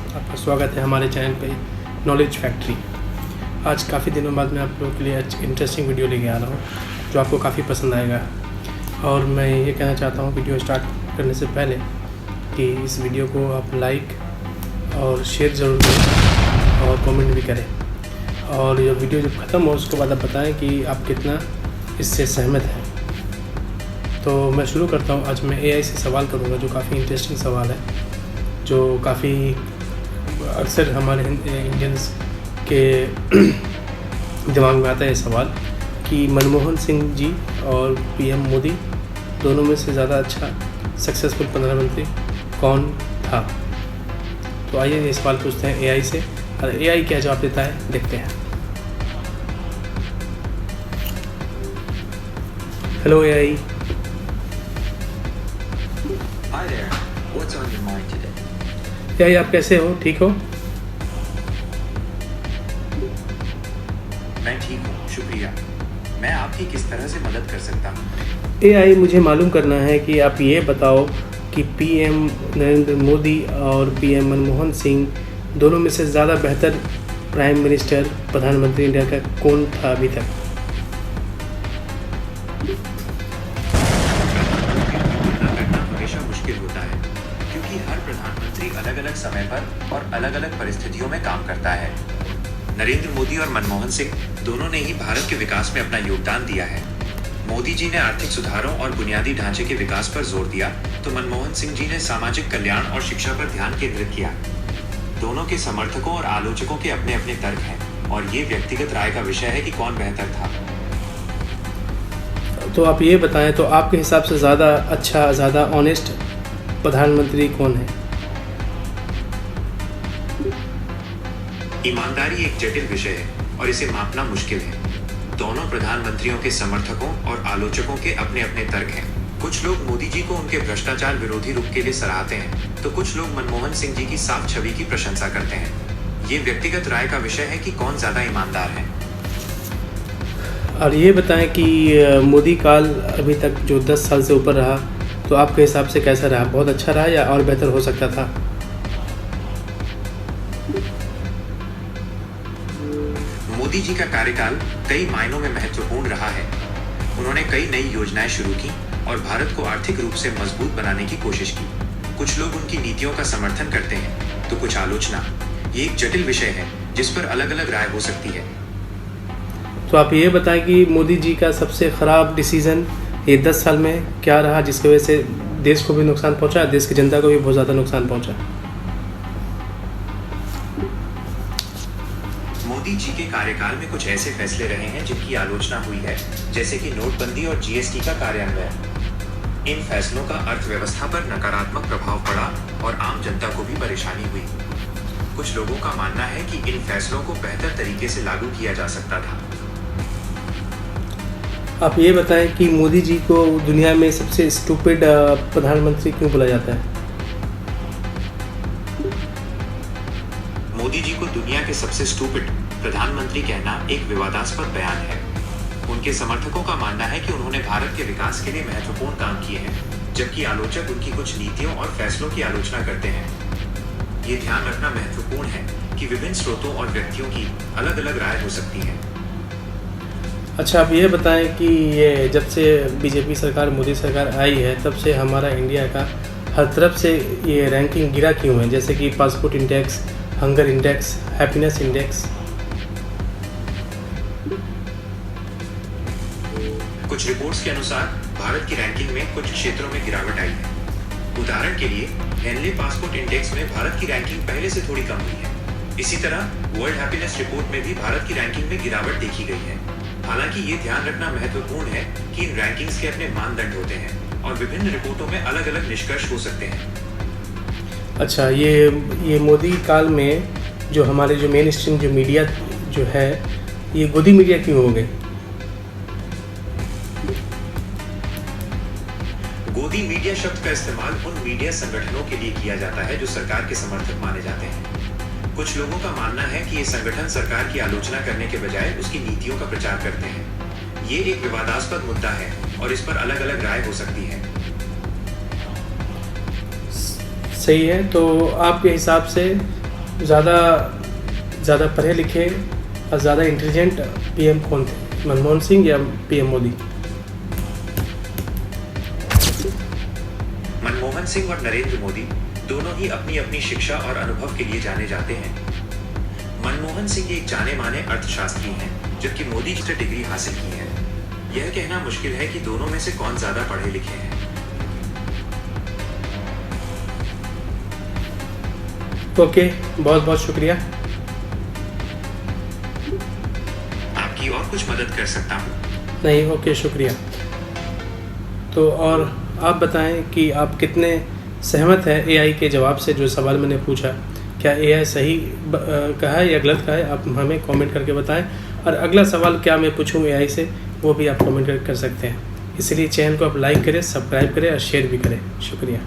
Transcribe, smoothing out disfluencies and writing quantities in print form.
आपका स्वागत है हमारे चैनल पे नॉलेज फैक्ट्री। आज काफ़ी दिनों बाद मैं आप लोगों के लिए इंटरेस्टिंग वीडियो लेके आ रहा हूँ जो आपको काफ़ी पसंद आएगा। और मैं ये कहना चाहता हूँ वीडियो स्टार्ट करने से पहले कि इस वीडियो को आप लाइक और शेयर ज़रूर करें और कमेंट भी करें। और ये वीडियो जब ख़त्म हो उसके बाद आप बताएँ कि आप कितना इससे सहमत हैं। तो मैं शुरू करता हूँ। आज मैं AI से सवाल करूँगा जो काफ़ी इंटरेस्टिंग सवाल है, जो काफ़ी अक्सर हमारे इंडियंस के दिमाग में आता है सवाल कि मनमोहन सिंह जी और PM मोदी दोनों में से ज़्यादा अच्छा सक्सेसफुल प्रधानमंत्री कौन था। तो आइए ये सवाल पूछते हैं AI से और AI क्या जवाब देता है, देखते हैं। Hello AI। Hi there. What's on your mind today? AI आप कैसे हो, ठीक हो? मैं ठीक हूँ, शुक्रिया। मैं आपकी किस तरह से मदद कर सकता हूँ? AI मुझे मालूम करना है कि आप ये बताओ कि PM नरेंद्र मोदी और PM मनमोहन सिंह दोनों में से ज़्यादा बेहतर प्राइम मिनिस्टर प्रधानमंत्री इंडिया का कौन था अभी तक। तुलना करना हमेशा मुश्किल होता है, क्योंकि हर प्रधानमंत्री अलग-अलग समय पर और अलग-अलग परिस्थितियों में काम करता है। नरेंद्र मोदी और मनमोहन सिंह दोनों ने ही भारत के विकास में अपना योगदान दिया है। मोदी जी ने आर्थिक सुधारों और बुनियादी ढांचे के विकास पर जोर दिया, तो मनमोहन सिंह जी ने सामाजिक कल्याण और शिक्षा पर ध्यान केंद्रित किया। दोनों के समर्थकों और आलोचकों के अपने अपने तर्क हैं, और ये व्यक्तिगत राय का विषय है कि कौन बेहतर था। तो आप ये बताएं, तो आपके हिसाब से ज़्यादा अच्छा, ज़्यादा ऑनेस्ट प्रधानमंत्री कौन है। ईमानदारी एक जटिल विषय है और इसे मापना मुश्किल है। दोनों प्रधानमंत्रियों के समर्थकों और आलोचकों के अपने अपने तर्क हैं। कुछ लोग मोदी जी को उनके भ्रष्टाचार विरोधी रुख के लिए सराहते हैं, तो कुछ लोग मनमोहन सिंह जी की साफ छवि की प्रशंसा करते हैं। ये व्यक्तिगत राय का विषय है कि कौन ज्यादा ईमानदार है। और ये बताएं कि मोदी काल अभी तक जो 10 साल से ऊपर रहा, तो आपके हिसाब से कैसा रहा, बहुत अच्छा रहा या और बेहतर हो सकता था। मोदी जी का कार्यकाल कई मायनों में महत्वपूर्ण रहा है। उन्होंने कई नई योजनाएं शुरू की और भारत को आर्थिक रूप से मजबूत बनाने की कोशिश की। कुछ लोग उनकी नीतियों का समर्थन करते हैं, तो कुछ आलोचना। ये एक जटिल विषय है जिस पर अलग अलग राय हो सकती है। तो आप ये बताएं कि मोदी जी का सबसे ख़राब डिसीज़न ये 10 साल में क्या रहा, जिसकी वजह से देश को भी नुकसान पहुंचा, देश की जनता को भी बहुत ज़्यादा नुकसान पहुंचा। मोदी जी के कार्यकाल में कुछ ऐसे फैसले रहे हैं जिनकी आलोचना हुई है, जैसे कि नोटबंदी और GST का कार्यान्वयन। इन फैसलों का अर्थव्यवस्था पर नकारात्मक प्रभाव पड़ा और आम जनता को भी परेशानी हुई। कुछ लोगों का मानना है कि इन फैसलों को बेहतर तरीके से लागू किया जा सकता था। आप ये बताएं कि मोदी जी को दुनिया में सबसे स्टूपिड प्रधानमंत्री क्यों बोला जाता है। मोदी जी को दुनिया के सबसे स्टूपिड प्रधानमंत्री कहना एक विवादास्पद बयान है। उनके समर्थकों का मानना है कि उन्होंने भारत के विकास के लिए महत्वपूर्ण काम किए हैं, जबकि आलोचक उनकी कुछ नीतियों और फैसलों की आलोचना करते हैं। ये ध्यान रखना महत्वपूर्ण है कि विभिन्न स्रोतों और व्यक्तियों की अलग अलग राय हो सकती है। अच्छा, आप ये बताएं कि ये जब से BJP सरकार, मोदी सरकार आई है, तब से हमारा इंडिया का हर तरफ से ये रैंकिंग गिरा क्यों है, जैसे कि passport index, hunger index, happiness index. कुछ रिपोर्ट्स के अनुसार भारत की रैंकिंग में कुछ क्षेत्रों में गिरावट आई है। उदाहरण के लिए हेनले पासपोर्ट इंडेक्स में भारत की रैंकिंग पहले से थोड़ी कम हुई है। इसी तरह वर्ल्ड हैप्पीनेस रिपोर्ट में भी भारत की रैंकिंग में गिरावट देखी गई है। हालांकि ये ध्यान रखना महत्वपूर्ण है कि इन रैंकिंग्स के अपने मानदंड होते हैं और विभिन्न रिपोर्टों में अलग अलग निष्कर्ष हो सकते हैं। अच्छा, ये मोदी काल में जो हमारे जो मेन स्ट्रीम जो मीडिया जो है, ये गोदी मीडिया क्यों हो गई। गोदी मीडिया शब्द का इस्तेमाल उन मीडिया संगठनों के लिए किया जाता है जो सरकार के समर्थक माने जाते हैं। कुछ लोगों का मानना है कि ये संगठन सरकार की आलोचना करने के बजाय उसकी नीतियों का प्रचार करते हैं। ये एक विवादास्पद मुद्दा है और इस पर अलग अलग राय हो सकती है। सही है। तो आपके हिसाब से ज़्यादा पढ़े लिखे और ज़्यादा इंटेलिजेंट पीएम कौन थे, मनमोहन सिंह या पीएम मोदी? मनमोहन सिंह और नरेंद्र मोदी दोनों ही अपनी अपनी शिक्षा और अनुभव के लिए जाने जाते हैं। मनमोहन सिंह एक जाने माने अर्थशास्त्री हैं, जबकि मोदी जी से डिग्री हासिल की है। यह कहना मुश्किल है कि दोनों में से कौन ज्यादा पढ़े लिखे हैं। ओके, बहुत बहुत शुक्रिया। आपकी और कुछ मदद कर सकता हूँ? नहीं, ओके, शुक्रिया। तो और आप बताएं कि आप कितने सहमत हैं एआई के जवाब से, जो सवाल मैंने पूछा। क्या एआई सही कहा है या गलत कहा है? आप हमें कमेंट करके बताएं। और अगला सवाल क्या मैं पूछूं एआई से, वो भी आप कमेंट कर सकते हैं। इसलिए चैनल को आप लाइक करें, सब्सक्राइब करें और शेयर भी करें। शुक्रिया।